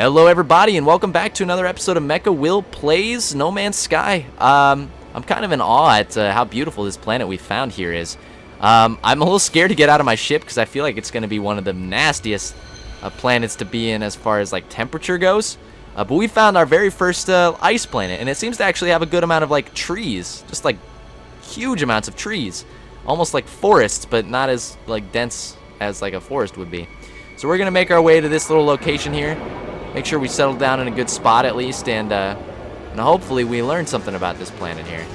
Hello everybody and welcome back to another episode of MechaWill Plays No Man's Sky. I'm kind of in awe at how beautiful this planet we found here is. I'm a little scared to get out of my ship because I feel like it's going to be one of the nastiest planets to be in as far as like temperature goes. But we found our very first ice planet, and it seems to actually have a good amount of like trees, just like huge amounts of trees, almost like forests, but not as like dense as like a forest would be. So we're gonna make our way to this little location here. Make sure we settle down in a good spot at least, and hopefully we learn something about this planet here.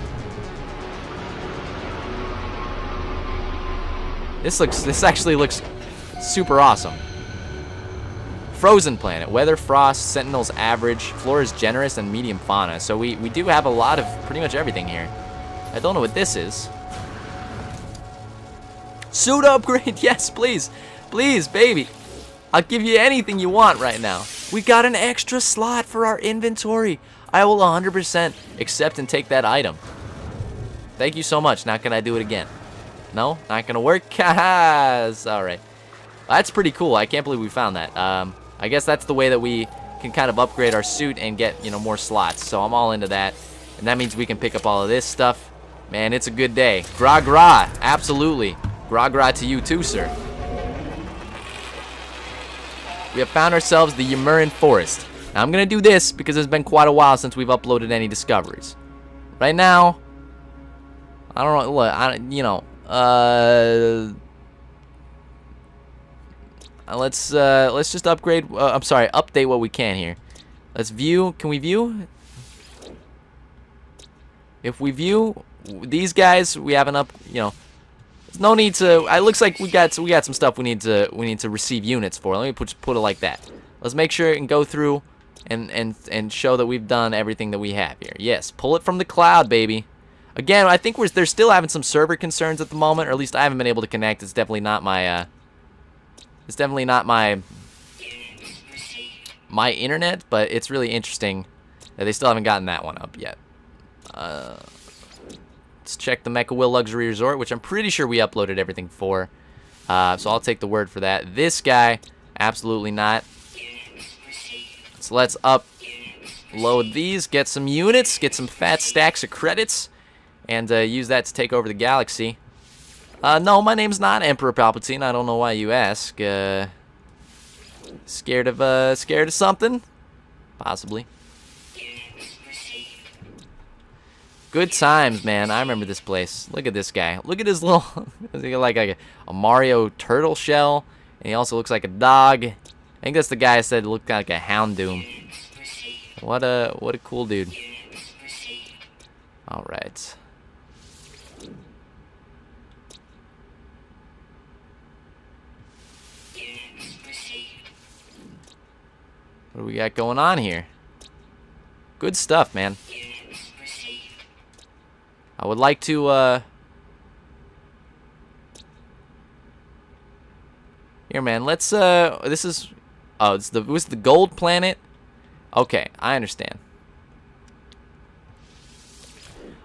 This actually looks super awesome. Frozen planet. Weather, frost, sentinels average, flora is generous, and medium fauna. So we do have a lot of pretty much everything here. I don't know what this is. Suit upgrade, yes, please. Please, baby. I'll give you anything you want right now. We got an extra slot for our inventory. I will 100% accept and take that item. Thank you so much. Now can I do it again? No? Not gonna work? Haha. Alright. That's pretty cool. I can't believe we found that. I guess that's the way that we can kind of upgrade our suit and get, you know, more slots. So I'm all into that. And that means we can pick up all of this stuff. Man, it's a good day. Gra gra. Absolutely. Gra gra to you too, sir. We have found ourselves the Yamurin Forest. Now I'm going to do this because it's been quite a while since we've uploaded any discoveries. Right now, I don't know, look, let's just upgrade, I'm sorry, update what we can here. Let's view, can we view? If we view these guys, we have an there's no need to. It looks like we got some stuff we need to receive units for. Let me put it like that. Let's make sure and go through and show that we've done everything that we have here. Yes, pull it from the cloud, baby. Again, I think they're still having some server concerns at the moment, or at least I haven't been able to connect. It's definitely not my my internet, but it's really interesting that they still haven't gotten that one up yet. Let's check the MechaWill Luxury Resort, which I'm pretty sure we uploaded everything for. So I'll take the word for that. This guy, absolutely not. So let's upload these, get some units, get some fat stacks of credits, and use that to take over the galaxy. No, my name's not Emperor Palpatine. I don't know why you ask. Scared of something? Possibly. Good times, man. I remember this place. Look at this guy. Look at his little, like a Mario turtle shell, and he also looks like a dog. I think that's the guy I said looked like a Houndoom. What a cool dude. All right. What do we got going on here? Good stuff, man. I would like to, here, man, let's, this is, oh, it was the gold planet? Okay, I understand.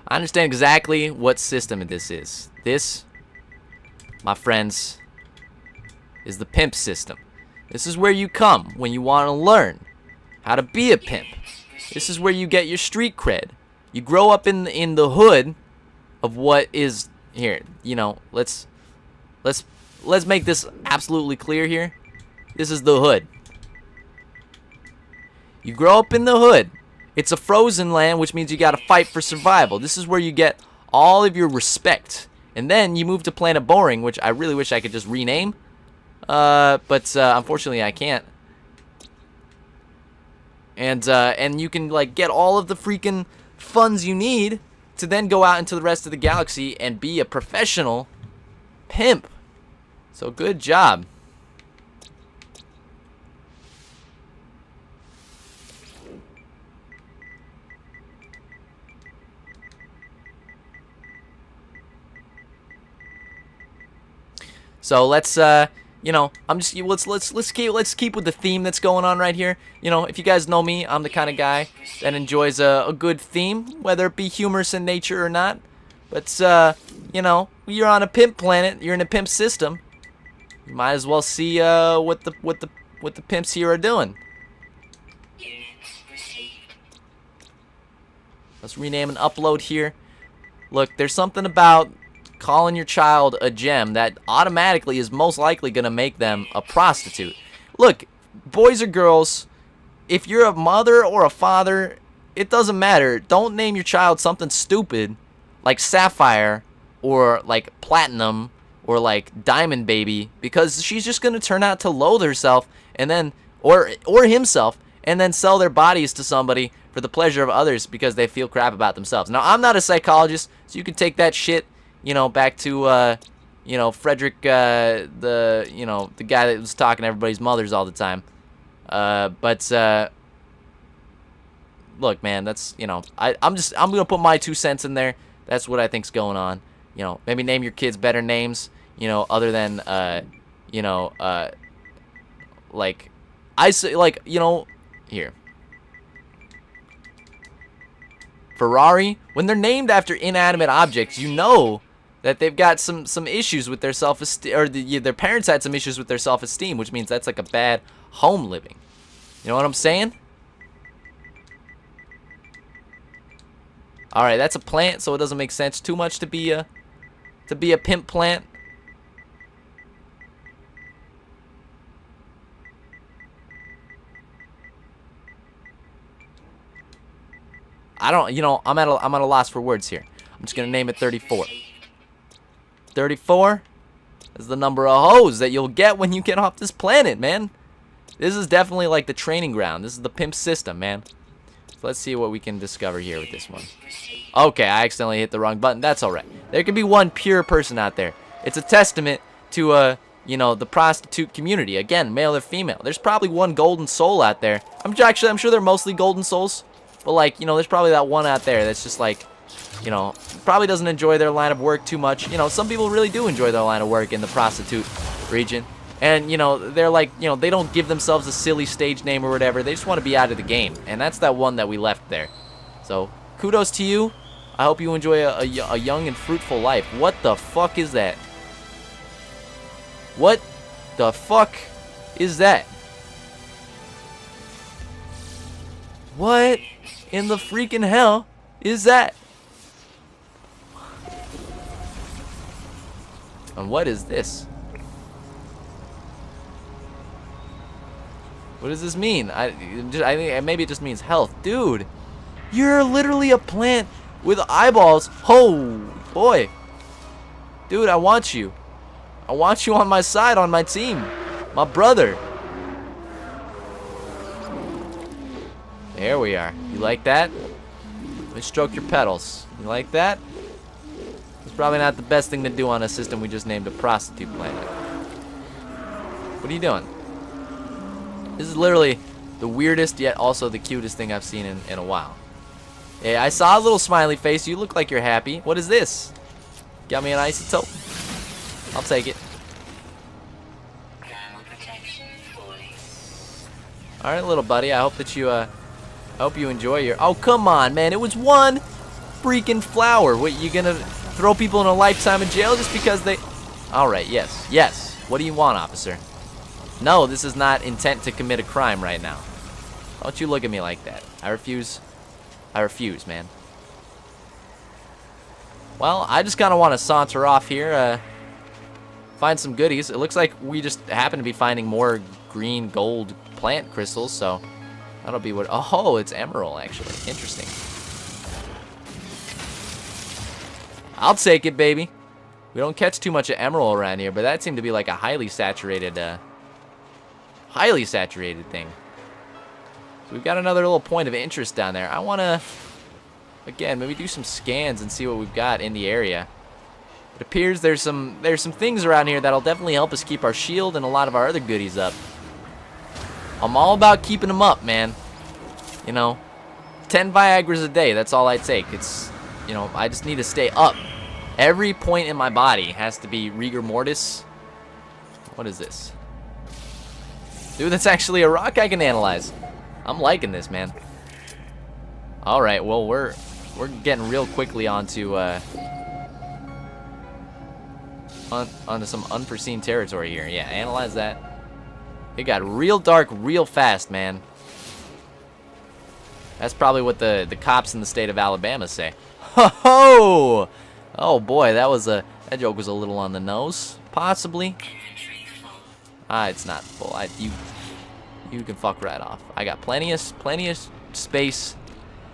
I understand exactly what system this is. This, my friends, is the pimp system. This is where you come when you want to learn how to be a pimp. This is where you get your street cred. You grow up in the hood of what is here. You know, let's make this absolutely clear here. This is the hood. You grow up in the hood. It's a frozen land, which means you got to fight for survival. This is where you get all of your respect. And then you move to Planet Boring, which I really wish I could just rename. But unfortunately I can't. And you can like get all of the freaking funds you need to then go out into the rest of the galaxy and be a professional pimp. So good job. So let's you know, let's keep with the theme that's going on right here. You know, if you guys know me, I'm the kind of guy that enjoys a good theme, whether it be humorous in nature or not. But you know, you're on a pimp planet, you're in a pimp system. You might as well see what the pimps here are doing. Let's rename and upload here. Look, there's something about calling your child a gem that automatically is most likely going to make them a prostitute. Look, boys or girls, if you're a mother or a father, it doesn't matter. Don't name your child something stupid like Sapphire or like Platinum or like Diamond Baby, because she's just going to turn out to loathe herself and then or himself and then sell their bodies to somebody for the pleasure of others because they feel crap about themselves. Now, I'm not a psychologist, so you can take that shit, you know, back to you know, Frederick, the guy that was talking to everybody's mothers all the time. Look, man, that's, you know, I'm gonna put my 2 cents in there. That's what I think's going on. You know, maybe name your kids better names, you know, other than you know, like I say, like, you know, here. Ferrari, when they're named after inanimate objects, you know that they've got some issues with their self-esteem, or their parents had some issues with their self-esteem, which means that's like a bad home living. You know what I'm saying? All right, that's a plant, so it doesn't make sense too much to be a pimp plant. I don't, you know, I'm at a loss for words here. I'm just gonna name it 34. 34 is the number of hoes that you'll get when you get off this planet, man. This is definitely like the training ground. This is the pimp system, man. So let's see what we can discover here with this one. Okay, I accidentally hit the wrong button. That's all right. There could be one pure person out there. It's a testament to you know, the prostitute community. Again, male or female. There's probably one golden soul out there. I'm sure they're mostly golden souls. But, like, you know, there's probably that one out there that's just, like, you know, probably doesn't enjoy their line of work too much. You know, some people really do enjoy their line of work in the prostitute region. And, you know, they're like, you know, they don't give themselves a silly stage name or whatever. They just want to be out of the game. And that's that one that we left there. So, kudos to you. I hope you enjoy a young and fruitful life. What the fuck is that? What the fuck is that? What in the freaking hell is that? And what is this? What does this mean? I think maybe it just means health. Dude, you're literally a plant with eyeballs. Oh, boy. Dude, I want you. I want you on my side, on my team. My brother. There we are. You like that? Let me stroke your petals. You like that? It's probably not the best thing to do on a system we just named a prostitute planet. What are you doing? This is literally the weirdest yet also the cutest thing I've seen in a while. Hey, I saw a little smiley face. You look like you're happy. What is this? Got me an isotope? I'll take it. Alright, little buddy. I hope that you enjoy your... Oh, come on, man. It was one freaking flower. What, you gonna throw people in a lifetime in jail just because they... Alright, yes. Yes. What do you want, officer? No, this is not intent to commit a crime right now. Don't you look at me like that. I refuse. I refuse, man. Well, I just kind of want to saunter off here, find some goodies. It looks like we just happen to be finding more green gold plant crystals, so that'll be what... Oh, it's emerald, actually. Interesting. I'll take it, baby. We don't catch too much of emerald around here, but that seemed to be like a highly saturated thing. So we've got another little point of interest down there. I want to, again, maybe do some scans and see what we've got in the area. It appears there's some things around here that'll definitely help us keep our shield and a lot of our other goodies up. I'm all about keeping them up, man. You know, 10 Viagras a day, that's all I take. It's, you know, I just need to stay up. Every point in my body has to be rigor mortis. What is this? Dude, that's actually a rock I can analyze. I'm liking this, man. All right, well, we're getting real quickly onto some unforeseen territory here. Yeah, analyze that. It got real dark real fast, man. That's probably what the cops in the state of Alabama say. Ho ho! Oh boy, that joke was a little on the nose, possibly. It's not full. You can fuck right off. I got plenty of space.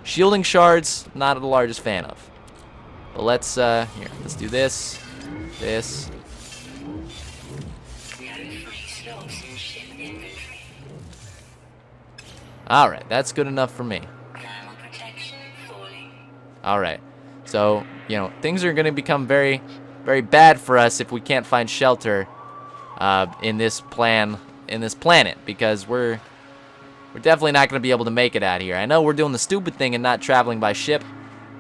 Shielding shards, not the largest fan of. But let's do this. This. Alright, that's good enough for me. Alright. So, things are going to become very, very bad for us if we can't find shelter in this planet, because we're definitely not going to be able to make it out here. I know we're doing the stupid thing and not traveling by ship,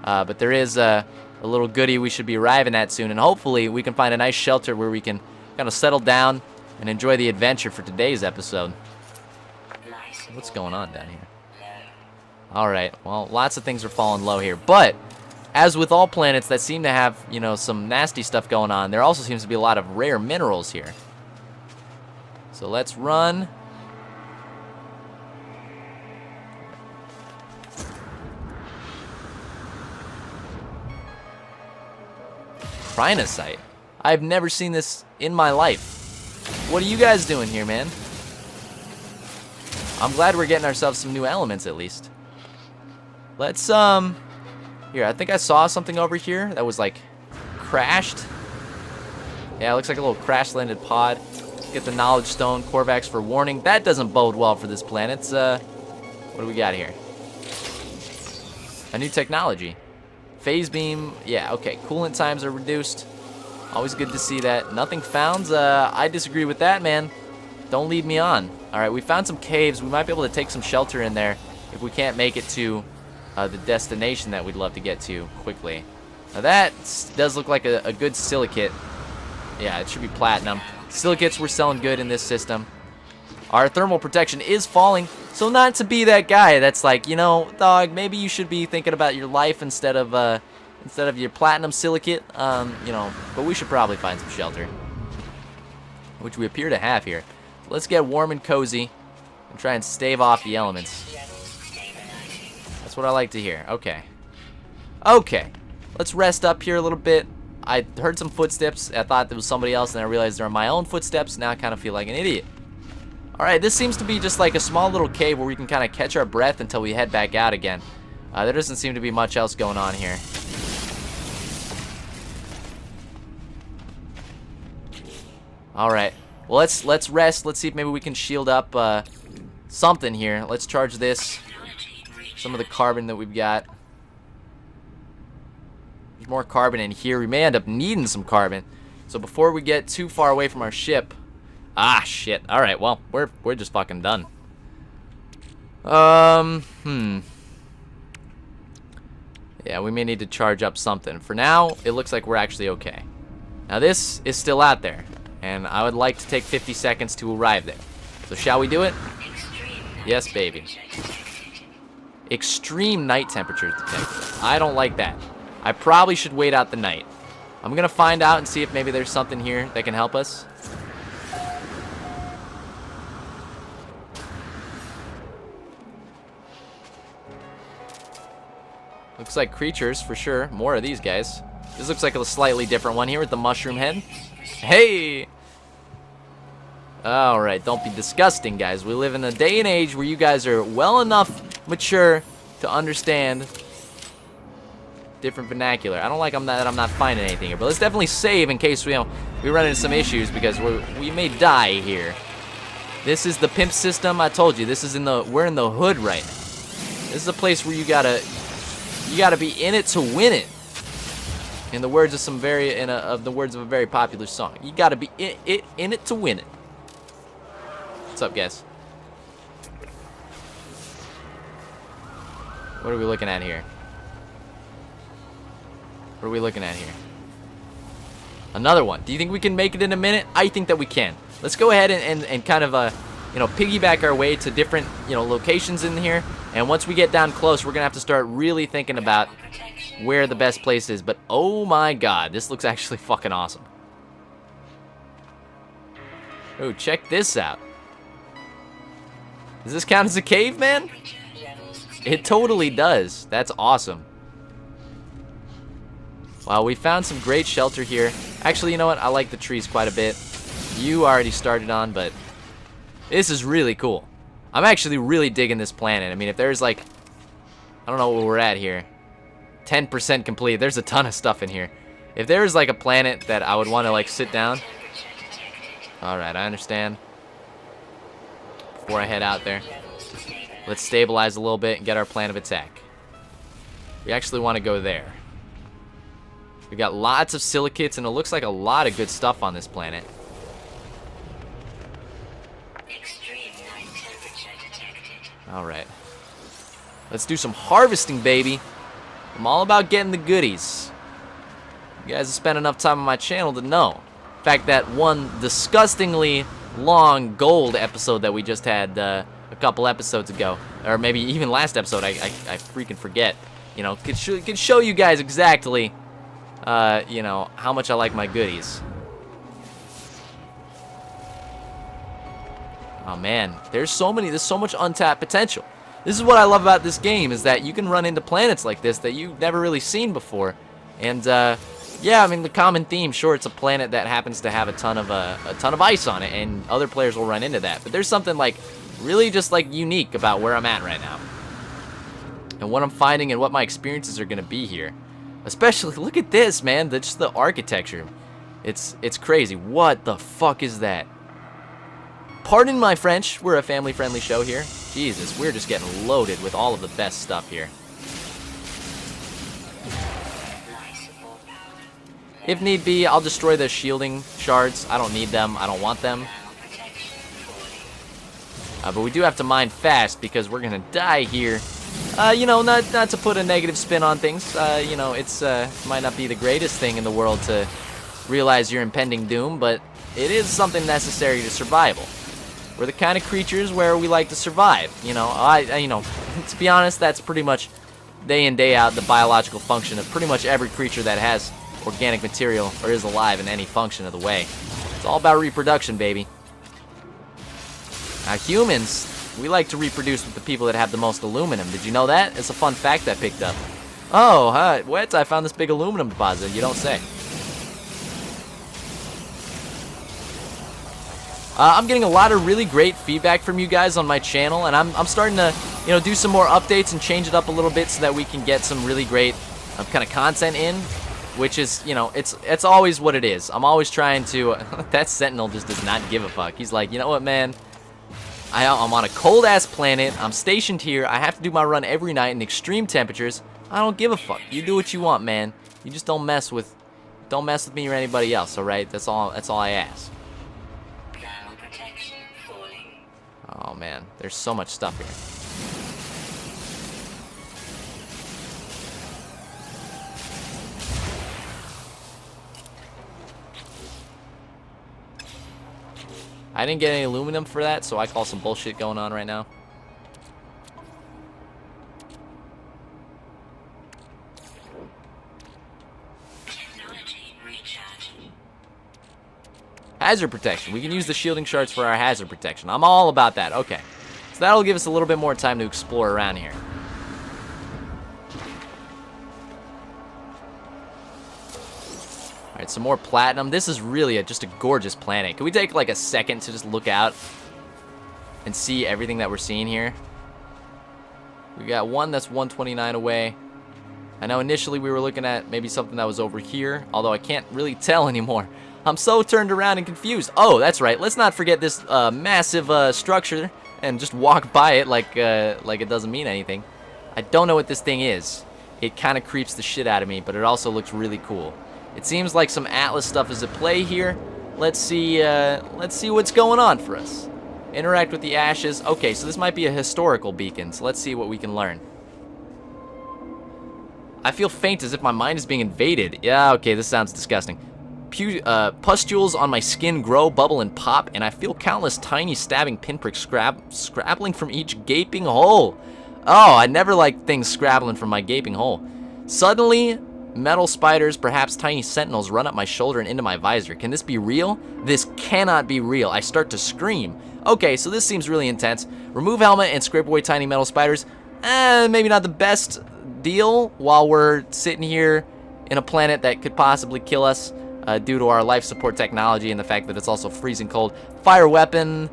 but there is a little goodie we should be arriving at soon, and hopefully we can find a nice shelter where we can kind of settle down and enjoy the adventure for today's episode. What's going on down here? Alright, well, lots of things are falling low here, but as with all planets that seem to have, some nasty stuff going on, there also seems to be a lot of rare minerals here. So let's run. Phrynosite. I've never seen this in my life. What are you guys doing here, man? I'm glad we're getting ourselves some new elements at least. Let's, here, I think I saw something over here that was, like, crashed. Yeah, it looks like a little crash-landed pod. Get the Knowledge Stone, Korvax for warning. That doesn't bode well for this planet. What do we got here? A new technology. Phase beam, yeah, okay. Coolant times are reduced. Always good to see that. Nothing found. I disagree with that, man. Don't lead me on. Alright, we found some caves. We might be able to take some shelter in there if we can't make it to the destination that we'd love to get to quickly. Now that does look like a good silicate. Yeah, it should be platinum. Silicates were selling good in this system. Our thermal protection is falling, so not to be that guy that's like, dog, maybe you should be thinking about your life instead of your platinum silicate. But we should probably find some shelter, which we appear to have here. So let's get warm and cozy and try and stave off the elements. That's what I like to hear. Okay. Okay. Let's rest up here a little bit. I heard some footsteps. I thought there was somebody else, and I realized they're my own footsteps. Now I kind of feel like an idiot. Alright, this seems to be just like a small little cave where we can kind of catch our breath until we head back out again. There doesn't seem to be much else going on here. Alright. Well, let's rest. Let's see if maybe we can shield up something here. Let's charge this. Some of the carbon that we've got. There's more carbon in here. We may end up needing some carbon. So before we get too far away from our ship... Ah, shit. Alright, well, we're just fucking done. Yeah, we may need to charge up something. For now, it looks like we're actually okay. Now this is still out there, and I would like to take 50 seconds to arrive there. So shall we do it? Yes, baby. Extreme night temperature detected. I don't like that. I probably should wait out the night. I'm gonna find out and see if maybe there's something here that can help us. Looks like creatures for sure. More of these guys. This looks like a slightly different one here with the mushroom head. Hey! Alright, don't be disgusting, guys. We live in a day and age where you guys are well enough mature to understand different vernacular. I don't like that I'm not finding anything here, but let's definitely save in case we run into some issues, because we may die here. This is the pimp system. I told you, we're in the hood right now. This is a place where you gotta be in it to win it. In the words of the words of a very popular song, you gotta be in it to win it. What's up, guys? What are we looking at here? What are we looking at here? Another one. Do you think we can make it in a minute? I think that we can. Let's go ahead and kind of piggyback our way to different locations in here. And once we get down close, we're gonna have to start really thinking about where the best place is. But oh my god, this looks actually fucking awesome. Oh, check this out. Does this count as a cave, man? It totally does. That's awesome. Wow, we found some great shelter here. Actually, you know what? I like the trees quite a bit. You already started on, but this is really cool. I'm actually really digging this planet. I mean, if there's like, I don't know what we're at here. 10% complete. There's a ton of stuff in here. If there's like a planet that I would want to like sit down. Alright, I understand. Before I head out there, let's stabilize a little bit and get our plan of attack. We actually want to go there. We got lots of silicates, and it looks like a lot of good stuff on this planet. Alright. Let's do some harvesting, baby. I'm all about getting the goodies. You guys have spent enough time on my channel to know. In fact, that one disgustingly long gold episode that we just had a couple episodes ago, or maybe even last episode, I freaking forget. You know, could show you guys exactly, you know, how much I like my goodies. Oh man, there's so much untapped potential. This is what I love about this game, is that you can run into planets like this that you've never really seen before. And yeah, I mean, the common theme, sure, it's a planet that happens to have a ton of ice on it, and other players will run into that. But there's something like really just like unique about where I'm at right now, and what I'm finding, and what my experiences are gonna be here. Especially, look at this, man. Just the architecture. It's crazy. What the fuck is that? Pardon my French. We're a family-friendly show here. Jesus, we're just getting loaded with all of the best stuff here. If need be, I'll destroy the shielding shards. I don't need them. I don't want them. But we do have to mine fast, because we're gonna die here. You know, not to put a negative spin on things. You know, it's might not be the greatest thing in the world to realize your impending doom, but it is something necessary to survival. We're the kind of creatures where we like to survive. You know, you know, to be honest, that's pretty much day in, day out the biological function of pretty much every creature that has organic material or is alive in any function of the way. It's all about reproduction, baby. Now, humans, we like to reproduce with the people that have the most aluminum. Did you know that? It's a fun fact I picked up. Oh, huh, what? I found this big aluminum deposit. You don't say. I'm getting a lot of really great feedback from you guys on my channel, and I'm starting to, you know, do some more updates and change it up a little bit so that we can get some really great kind of content in, which is, you know, it's always what it is. I'm always trying to. That Sentinel just does not give a fuck. He's like, you know what, man? I'm on a cold ass planet. I'm stationed here. I have to do my run every night in extreme temperatures. I don't give a fuck. You do what you want, man. You just don't mess with me or anybody else. All right? That's all I ask. Oh man, there's so much stuff here. I didn't get any aluminum for that, so I call some bullshit going on right now. Hazard protection. We can use the shielding shards for our hazard protection. I'm all about that. Okay. So that'll give us a little bit more time to explore around here. Alright, some more platinum. This is really just a gorgeous planet. Can we take like a second to just look out and see everything that we're seeing here? We got one that's 129 away. I know initially we were looking at maybe something that was over here, although I can't really tell anymore. I'm so turned around and confused. Oh, that's right. Let's not forget this massive structure and just walk by it like it doesn't mean anything. I don't know what this thing is. It kind of creeps the shit out of me, but it also looks really cool. It seems like some Atlas stuff is at play here. Let's see what's going on for us. Interact with the ashes. Okay, so this might be a historical beacon, so let's see what we can learn. I feel faint as if my mind is being invaded. Yeah, okay, this sounds disgusting. Pustules on my skin grow, bubble, and pop, and I feel countless tiny stabbing pinpricks scrabbling from each gaping hole. Oh, I never like things scrabbling from my gaping hole. Suddenly, metal spiders, perhaps tiny sentinels, run up my shoulder and into my visor. Can this be real? This cannot be real. I start to scream. Okay, so this seems really intense. Remove helmet and scrape away tiny metal spiders. maybe not the best deal while we're sitting here in a planet that could possibly kill us due to our life support technology and the fact that it's also freezing cold. Fire weapon,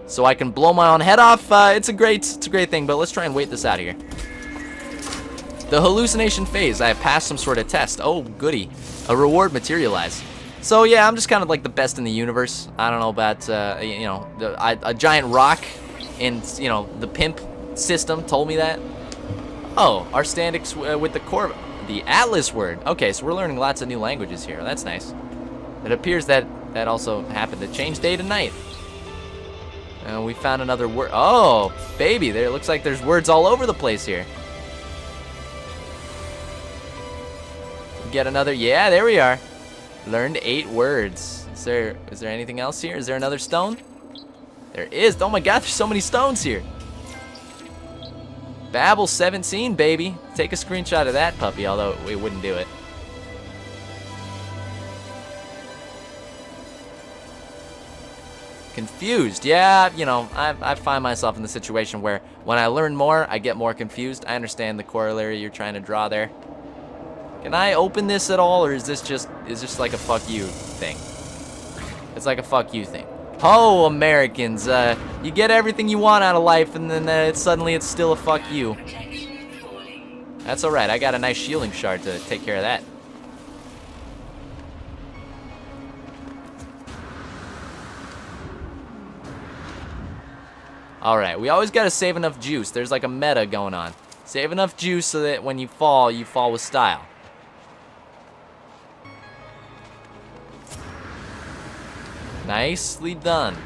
so I can blow my own head off. It's a great thing, but let's try and wait this out here. The hallucination phase. I have passed some sort of test. Oh, goody. A reward materialized. So yeah, I'm just kind of like the best in the universe. I don't know about, you know, a giant rock in, you know, the pimp system told me that. Oh, our standix with the Atlas word. Okay, so we're learning lots of new languages here. That's nice. It appears that also happened to change day to night. And we found another word. Oh, baby, there. It looks like there's words all over the place here. Get another. Yeah, there we are. Learned 8 words. Is there anything else here? Is there another stone? There is. Oh my God, there's so many stones here. Babel 17, baby. Take a screenshot of that puppy, although we wouldn't do it. Confused. Yeah, you know, I find myself in the situation where when I learn more, I get more confused. I understand the corollary you're trying to draw there. Can I open this at all, or is this just like a fuck you thing? It's like a fuck you thing. Oh, Americans, you get everything you want out of life, and then suddenly it's still a fuck you. That's alright, I got a nice shielding shard to take care of that. Alright, we always gotta save enough juice. There's like a meta going on. Save enough juice so that when you fall with style. Nicely done.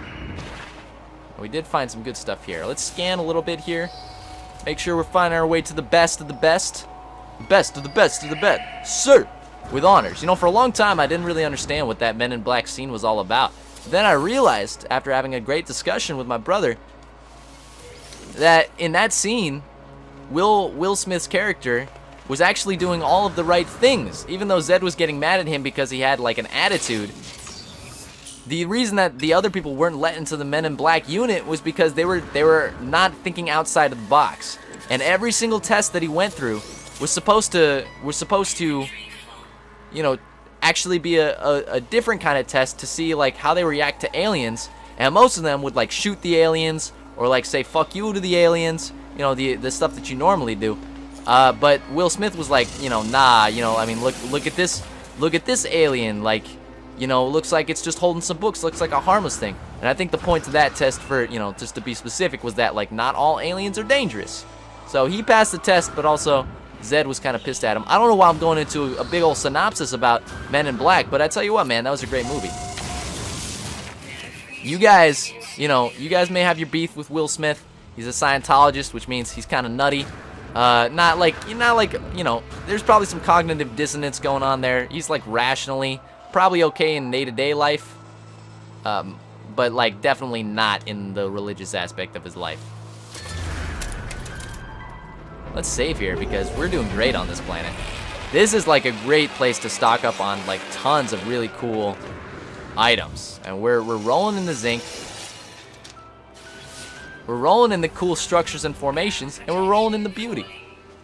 We did find some good stuff here. Let's scan a little bit here. Make sure we're finding our way to the best of the best. The best of the best of the best. Sir! With honors. You know, for a long time, I didn't really understand what that Men in Black scene was all about. Then I realized, after having a great discussion with my brother, that in that scene, Will Smith's character was actually doing all of the right things. Even though Zed was getting mad at him because he had, like, an attitude, the reason that the other people weren't let into the Men in Black unit was because they were not thinking outside of the box. And every single test that he went through was supposed to, you know, actually be a different kind of test to see like how they react to aliens. And most of them would like shoot the aliens or like say fuck you to the aliens, you know, the stuff that you normally do. But Will Smith was like, you know, nah, you know, I mean, look at this alien, like, you know, looks like it's just holding some books, looks like a harmless thing. And I think the point to that test, for, you know, just to be specific, was that, like, not all aliens are dangerous. So he passed the test, but also Zed was kind of pissed at him. I don't know why I'm going into a big old synopsis about Men in Black, but I tell you what, man, that was a great movie. You guys, you know, you guys may have your beef with Will Smith. He's a Scientologist, which means he's kind of nutty. Not like, you know, there's probably some cognitive dissonance going on there. He's, like, rationally probably okay in day-to-day life, but like definitely not in the religious aspect of his life. Let's save here because we're doing great on this planet. This is like a great place to stock up on like tons of really cool items, and we're rolling in the zinc, we're rolling in the cool structures and formations, and we're rolling in the beauty.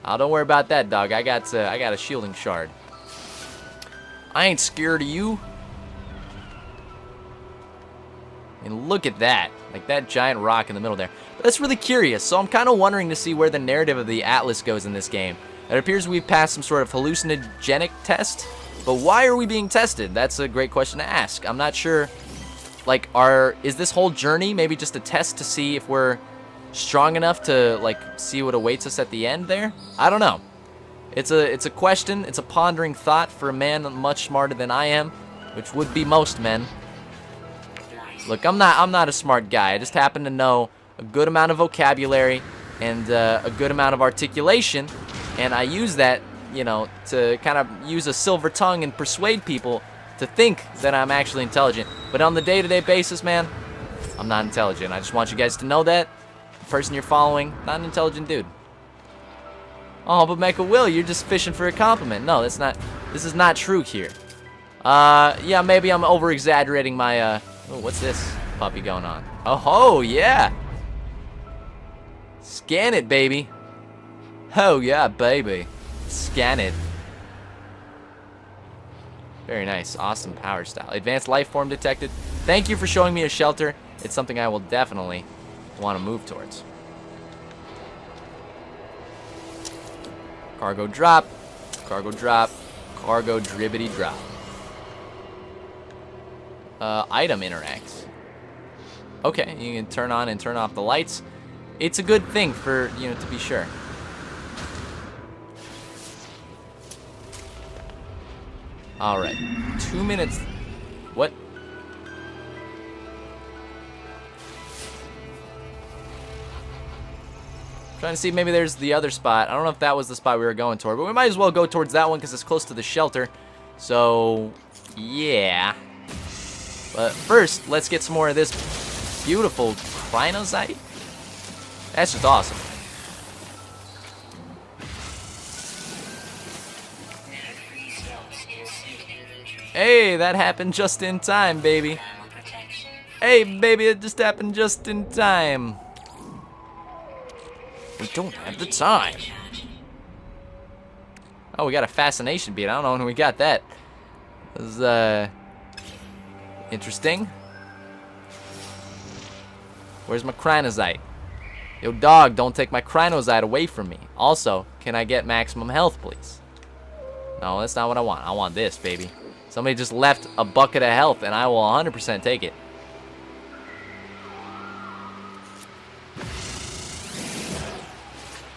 Oh, don't worry about that, dog. I got a shielding shard. I ain't scared of you. And look at that. Like that giant rock in the middle there. But that's really curious, so I'm kind of wondering to see where the narrative of the Atlas goes in this game. It appears we've passed some sort of hallucinogenic test, but why are we being tested? That's a great question to ask. I'm not sure, like, is this whole journey maybe just a test to see if we're strong enough to, like, see what awaits us at the end there? I don't know. It's a question, it's a pondering thought for a man much smarter than I am, which would be most men. Look, I'm not a smart guy. I just happen to know a good amount of vocabulary and a good amount of articulation, and I use that, you know, to kind of use a silver tongue and persuade people to think that I'm actually intelligent. But on the day-to-day basis, man, I'm not intelligent. I just want you guys to know that. The person you're following, not an intelligent dude. Oh, but MechaWill, you're just fishing for a compliment. No, that's not. This is not true here. Yeah, maybe I'm over-exaggerating my, oh, what's this puppy going on? Oh, ho, yeah. Scan it, baby. Oh, yeah, baby. Scan it. Very nice. Awesome power style. Advanced life form detected. Thank you for showing me a shelter. It's something I will definitely want to move towards. Cargo drop. Cargo drop. Cargo dribbity drop. Item interacts. Okay, you can turn on and turn off the lights. It's a good thing for, to be sure. Alright, 2 minutes. What? Trying to see if maybe there's the other spot. I don't know if that was the spot we were going toward, but we might as well go towards that one because it's close to the shelter. So, yeah. But first, let's get some more of this beautiful crinozyte. That's just awesome. Hey, that happened just in time, baby. Hey, baby, it just happened just in time. We don't have the time. Oh, we got a fascination bead. I don't know when we got that. This is, interesting. Where's my crinozyte? Yo, dog, don't take my crinozyte away from me. Also, can I get maximum health, please? No, that's not what I want. I want this, baby. Somebody just left a bucket of health, and I will 100% take it.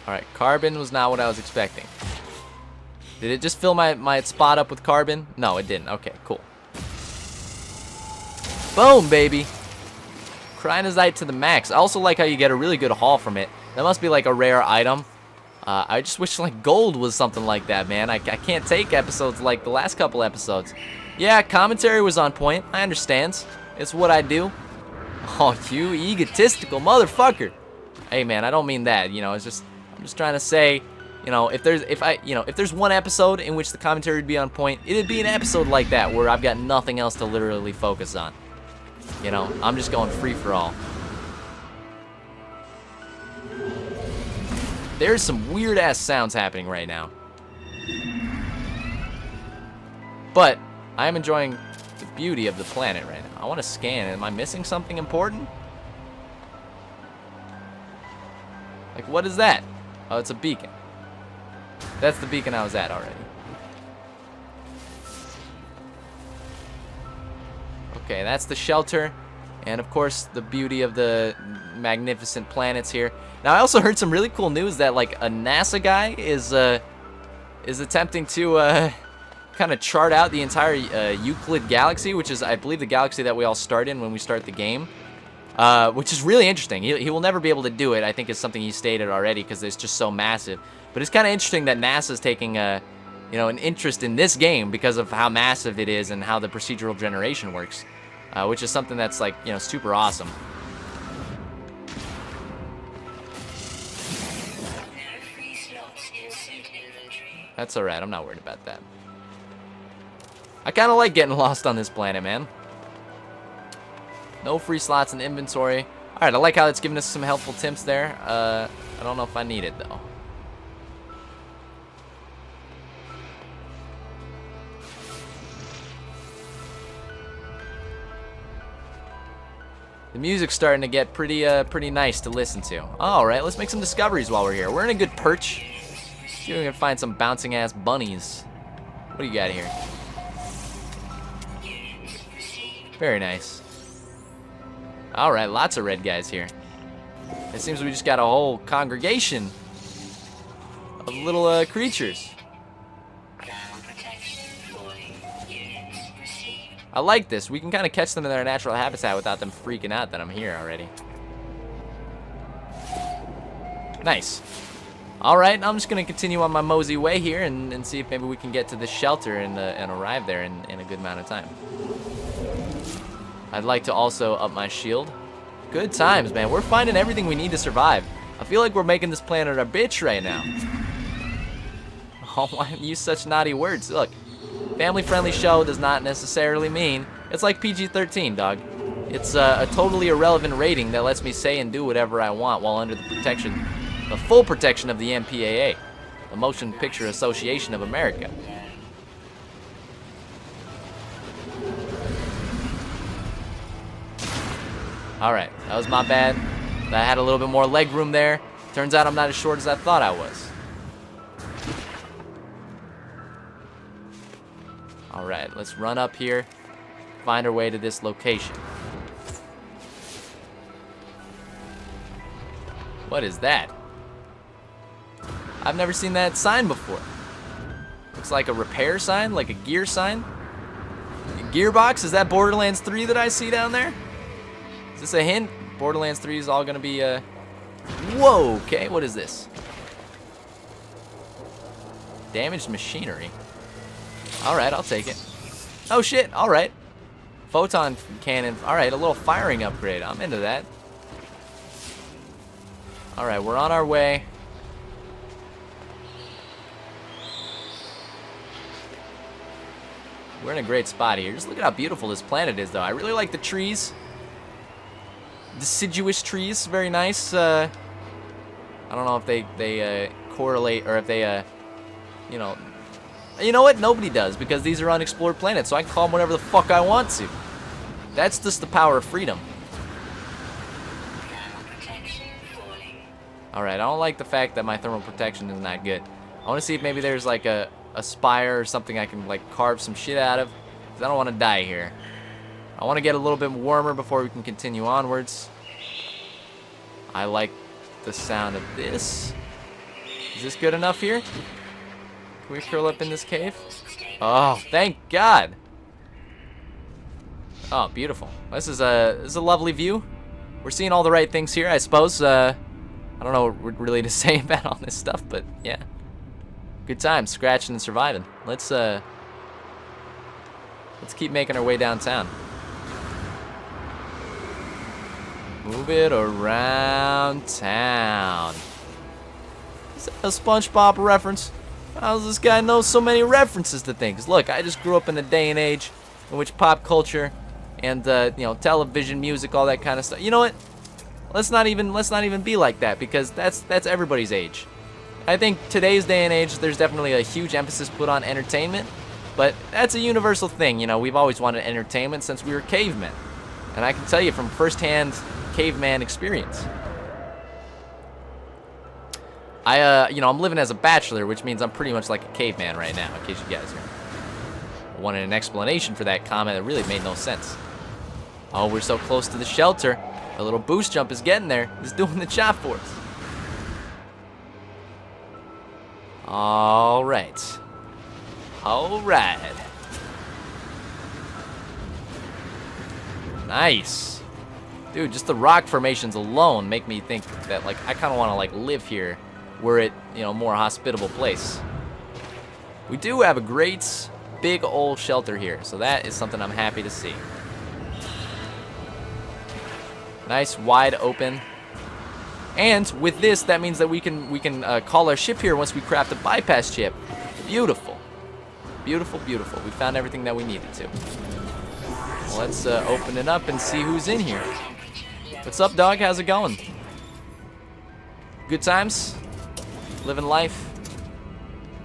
Alright, carbon was not what I was expecting. Did it just fill my spot up with carbon? No, it didn't. Okay, cool. Boom, baby. Crinozyte to the max. I also like how you get a really good haul from it. That must be like a rare item. I just wish like gold was something like that, man. I can't take episodes like the last couple episodes. Yeah, commentary was on point. I understand. It's what I do. Oh, you egotistical motherfucker. Hey, man, I don't mean that. It's just I'm just trying to say, if there's one episode in which the commentary would be on point, it'd be an episode like that where I've got nothing else to literally focus on. I'm just going free for all. There's some weird ass sounds happening right now. But I am enjoying the beauty of the planet right now. I want to scan. Am I missing something important? Like, what is that? Oh, it's a beacon. That's the beacon I was at already. Okay, that's the shelter. And, of course, the beauty of the magnificent planets here. Now, I also heard some really cool news that, like, a NASA guy is attempting to kind of chart out the entire Euclid galaxy, which is, I believe, the galaxy that we all start in when we start the game. Which is really interesting. He will never be able to do it. I think it's something he stated already because it's just so massive. But it's kind of interesting that NASA's taking an interest in this game because of how massive it is and how the procedural generation works, which is something that's like super awesome. That's alright. I'm not worried about that. I kind of like getting lost on this planet, man. No free slots in inventory. Alright, I like how it's giving us some helpful tips there. I don't know if I need it, though. The music's starting to get pretty nice to listen to. Alright, let's make some discoveries while we're here. We're in a good perch. See if we can find some bouncing-ass bunnies. What do you got here? Very nice. Alright, lots of red guys here. It seems we just got a whole congregation of little creatures. I like this. We can kind of catch them in their natural habitat without them freaking out that I'm here already. Nice. Alright, I'm just going to continue on my mosey way here and see if maybe we can get to the shelter and arrive there in a good amount of time. I'd like to also up my shield. Good times, man. We're finding everything we need to survive. I feel like we're making this planet a bitch right now. Oh, why use such naughty words? Look, family-friendly show does not necessarily mean it's like PG-13, dog. It's a totally irrelevant rating that lets me say and do whatever I want while under the protection the full protection of the MPAA, the Motion Picture Association of America. Alright, that was my bad. I had a little bit more leg room there. Turns out I'm not as short as I thought I was. Alright, let's run up here, find our way to this location. What is that? I've never seen that sign before. Looks like a repair sign, like a gear sign. A gearbox? Is that Borderlands 3 that I see down there? Is this a hint? Borderlands 3 is all gonna be whoa, okay, what is this? Damaged machinery. Alright, I'll take it. Oh shit, alright. Photon cannon, alright, a little firing upgrade. I'm into that. Alright, we're on our way. We're in a great spot here. Just look at how beautiful this planet is, though. I really like the trees. Deciduous trees, very nice. I don't know if they correlate or if they, you know what? Nobody does, because these are unexplored planets, so I can call them whatever the fuck I want to. That's just the power of freedom. Alright, I don't like the fact that my thermal protection is not good. I want to see if maybe there's like a spire or something I can like carve some shit out of, because I don't want to die here. I want to get a little bit warmer before we can continue onwards. I like the sound of this. Is this good enough here? Can we curl up in this cave? Oh, thank God. Oh, beautiful. This is a lovely view. We're seeing all the right things here, I suppose. I don't know what really to say about all this stuff, but yeah. Good times, scratching and surviving. Let's keep making our way downtown. Move it around town. Is that a SpongeBob reference? How does this guy know so many references to things? Look, I just grew up in a day and age in which pop culture and you know, television, music, all that kind of stuff. You know what? Let's not even be like that, because that's everybody's age. I think today's day and age, there's definitely a huge emphasis put on entertainment, but that's a universal thing. You know, we've always wanted entertainment since we were cavemen, and I can tell you from firsthand caveman experience. You know, I'm living as a bachelor, which means I'm pretty much like a caveman right now, in case you guys wanted an explanation for that comment that really made no sense. Oh, we're so close to the shelter. A little boost jump is getting there. It's doing the job for us. All right. All right. Nice. Dude, just the rock formations alone make me think that, like, I kind of want to, like, live here were it, you know, more hospitable place. We do have a great big old shelter here, so that is something I'm happy to see. Nice, wide open. And with this, that means that we can call our ship here once we craft a bypass chip. Beautiful. Beautiful, beautiful. We found everything that we needed to. Let's open it up and see who's in here. What's up, dog? How's it going? Good times? Living life?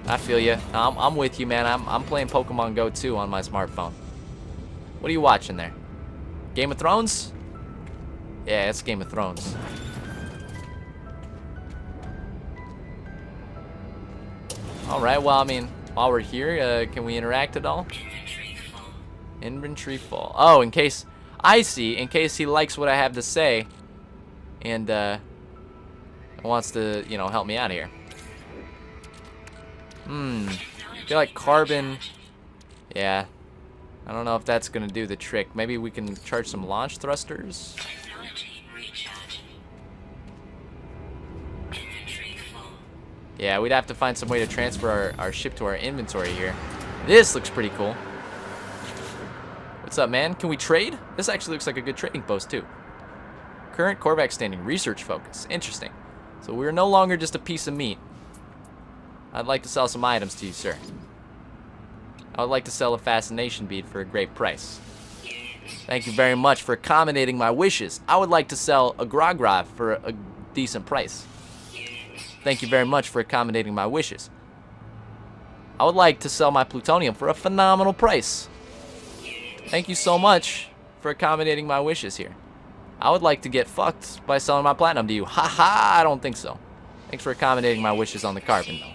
I feel you. I'm with you, man. I'm playing Pokemon Go 2 on my smartphone. What are you watching there? Game of Thrones? Yeah, it's Game of Thrones. Alright, well, I mean, while we're here, can we interact at all? Inventory full. Oh, in case... I see. In case he likes what I have to say and wants to, you know, help me out here. I feel like carbon... Yeah. I don't know if that's going to do the trick. Maybe we can charge some launch thrusters? Yeah, we'd have to find some way to transfer our ship to our inventory here. This looks pretty cool. What's up, man? Can we trade? This actually looks like a good trading post, too. Current Korvax standing. Research focus. Interesting. So we're no longer just a piece of meat. I'd like to sell some items to you, sir. I would like to sell a fascination bead for a great price. Thank you very much for accommodating my wishes. I would like to sell a Grogra for a decent price. Thank you very much for accommodating my wishes. I would like to sell my plutonium for a phenomenal price. Thank you so much for accommodating my wishes here. I would like to get fucked by selling my platinum to you. Haha, I don't think so. Thanks for accommodating my wishes on the carbon, though.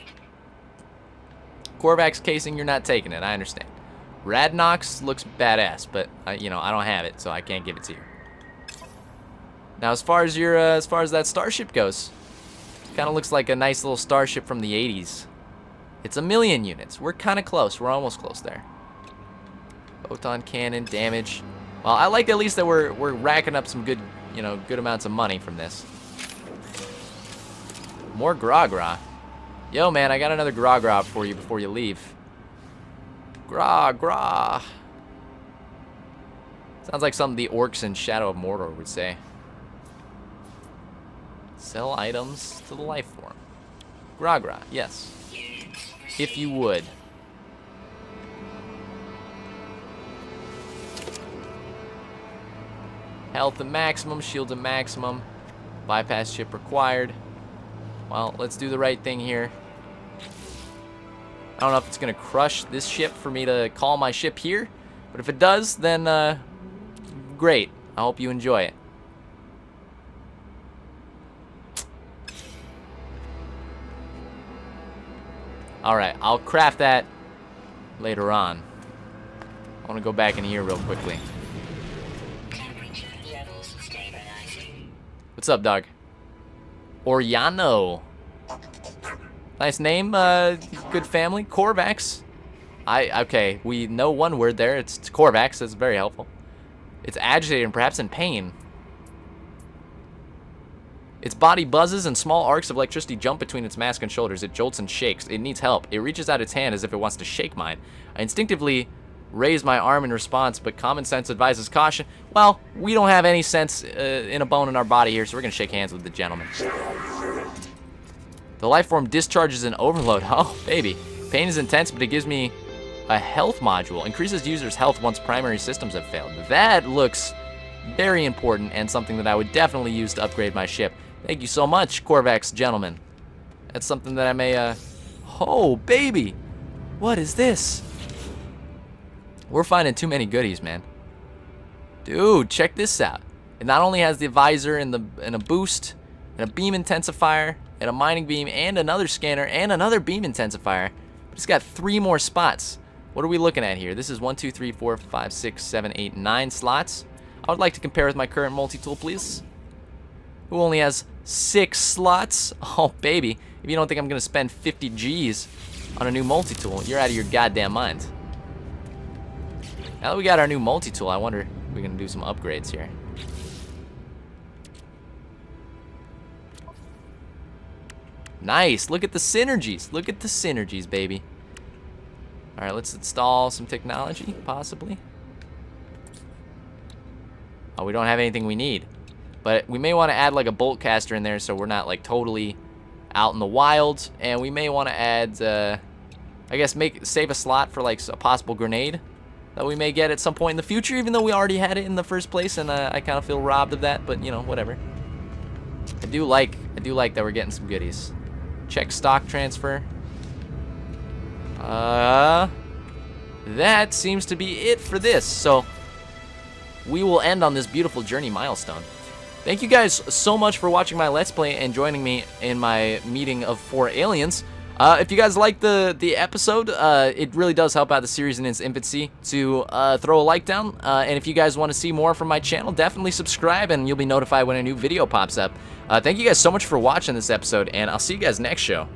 Korvax casing, you're not taking it. I understand. Radnox looks badass, but you know, I don't have it, so I can't give it to you. Now, as far as that starship goes, kind of looks like a nice little starship from the 80s. It's 1,000,000 units. We're kind of close. We're almost close there. Photon cannon, damage. Well, I like at least that we're racking up some good, you know, good amounts of money from this. More Gra-Gra. Yo, man, I got another Gra-Gra for you before you leave. Gra-Gra. Sounds like something the orcs in Shadow of Mordor would say. Sell items to the life form. Gra-Gra, yes. If you would. Health at maximum, shield at maximum. Bypass ship required. Well, let's do the right thing here. I don't know if it's going to crush this ship for me to call my ship here. But if it does, then great. I hope you enjoy it. Alright, I'll craft that later on. I want to go back in here real quickly. What's up, dog? Oriano. Nice name, good family. Korvax. Okay, we know one word there. It's Korvax. That's very helpful. It's agitated and perhaps in pain. Its body buzzes and small arcs of electricity jump between its mask and shoulders. It jolts and shakes. It needs help. It reaches out its hand as if it wants to shake mine. I instinctively raise my arm in response, but common sense advises caution. Well, we don't have any sense in a bone in our body here, so we're going to shake hands with the gentleman. The life form discharges an overload. Oh, baby. Pain is intense, but it gives me a health module. Increases users' health once primary systems have failed. That looks very important and something that I would definitely use to upgrade my ship. Thank you so much, Korvax gentlemen. That's something that I may, Oh, baby! What is this? We're finding too many goodies, man. Dude, check this out. It not only has the visor and a boost, and a beam intensifier, and a mining beam, and another scanner, and another beam intensifier, but it's got 3 more spots. What are we looking at here? This is 1, 2, 3, 4, 5, 6, 7, 8, 9 slots. I would like to compare with my current multi-tool, please. Who only has 6 slots? Oh, baby. If you don't think I'm going to spend 50 G's on a new multi-tool, you're out of your goddamn mind. Now that we got our new multi-tool, I wonder if we're going to do some upgrades here. Nice. Look at the synergies. Look at the synergies, baby. All right, let's install some technology, possibly. Oh, we don't have anything we need. But we may want to add like a bolt caster in there so we're not like totally out in the wild. And we may want to add, I guess, save a slot for like a possible grenade that we may get at some point in the future, even though we already had it in the first place, and I kind of feel robbed of that. But you know, whatever. I do like that we're getting some goodies. Check stock transfer. That seems to be it for this. So we will end on this beautiful journey milestone. Thank you guys so much for watching my Let's Play and joining me in my meeting of 4 aliens. If you guys like the episode, it really does help out the series in its infancy to throw a like down. And if you guys want to see more from my channel, definitely subscribe and you'll be notified when a new video pops up. Thank you guys so much for watching this episode, and I'll see you guys next show.